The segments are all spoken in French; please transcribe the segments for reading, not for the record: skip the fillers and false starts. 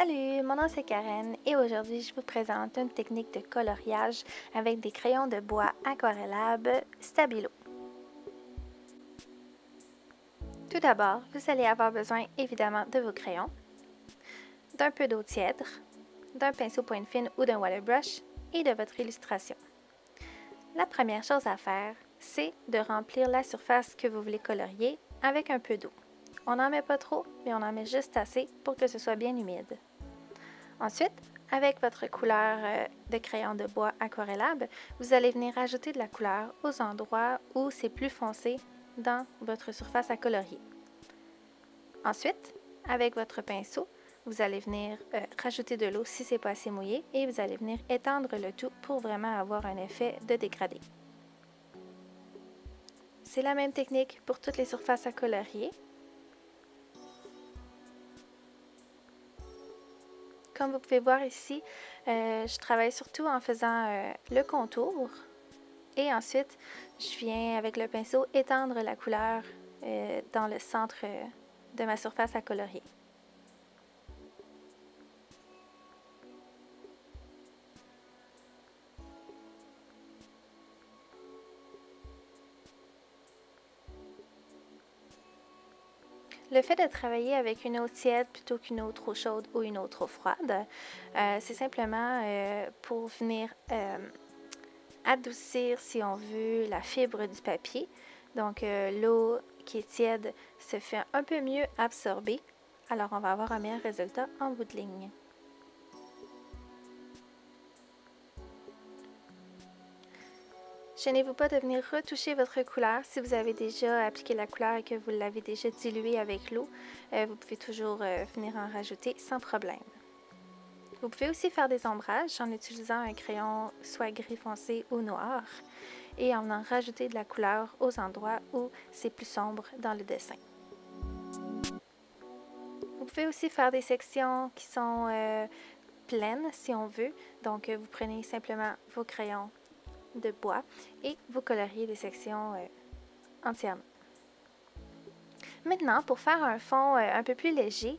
Salut, mon nom c'est Karen et aujourd'hui je vous présente une technique de coloriage avec des crayons de bois aquarellables Stabilo. Tout d'abord, vous allez avoir besoin évidemment de vos crayons, d'un peu d'eau tiède, d'un pinceau pointe fine ou d'un water brush et de votre illustration. La première chose à faire, c'est de remplir la surface que vous voulez colorier avec un peu d'eau. On n'en met pas trop, mais on en met juste assez pour que ce soit bien humide. Ensuite, avec votre couleur de crayon de bois aquarellable, vous allez venir ajouter de la couleur aux endroits où c'est plus foncé dans votre surface à colorier. Ensuite, avec votre pinceau, vous allez venir rajouter de l'eau si ce n'est pas assez mouillé et vous allez venir étendre le tout pour vraiment avoir un effet de dégradé. C'est la même technique pour toutes les surfaces à colorier. Comme vous pouvez voir ici, je travaille surtout en faisant le contour et ensuite je viens avec le pinceau étendre la couleur dans le centre de ma surface à colorier. Le fait de travailler avec une eau tiède plutôt qu'une eau trop chaude ou une eau trop froide, c'est simplement pour venir adoucir, si on veut, la fibre du papier. Donc, l'eau qui est tiède se fait un peu mieux absorber. Alors, on va avoir un meilleur résultat en bout de ligne. Gênez-vous pas de venir retoucher votre couleur. Si vous avez déjà appliqué la couleur et que vous l'avez déjà diluée avec l'eau, vous pouvez toujours venir en rajouter sans problème. Vous pouvez aussi faire des ombrages en utilisant un crayon soit gris foncé ou noir et en rajouter de la couleur aux endroits où c'est plus sombre dans le dessin. Vous pouvez aussi faire des sections qui sont pleines si on veut. Donc vous prenez simplement vos crayons de bois et vous coloriez des sections entièrement. Maintenant, pour faire un fond un peu plus léger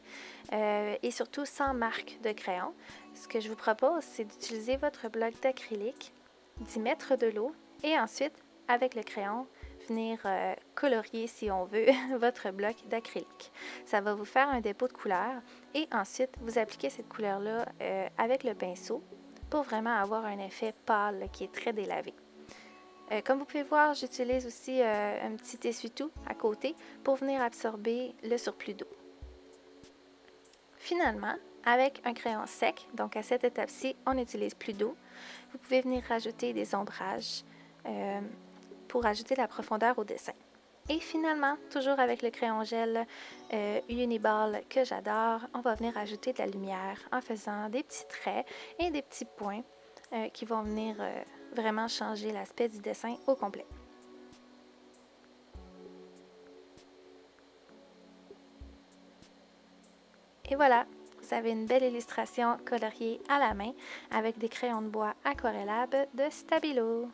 et surtout sans marque de crayon, ce que je vous propose, c'est d'utiliser votre bloc d'acrylique, d'y mettre de l'eau et ensuite, avec le crayon, venir colorier, si on veut, votre bloc d'acrylique. Ça va vous faire un dépôt de couleur et ensuite, vous appliquez cette couleur-là avec le pinceau pour vraiment avoir un effet pâle qui est très délavé. Comme vous pouvez voir, j'utilise aussi un petit essuie-tout à côté pour venir absorber le surplus d'eau. Finalement, avec un crayon sec, donc à cette étape-ci, on n'utilise plus d'eau, vous pouvez venir rajouter des ombrages pour ajouter de la profondeur au dessin. Et finalement, toujours avec le crayon gel Uniball que j'adore, on va venir ajouter de la lumière en faisant des petits traits et des petits points qui vont venir vraiment changer l'aspect du dessin au complet. Et voilà, vous avez une belle illustration coloriée à la main avec des crayons de bois aquarellables de Stabilo.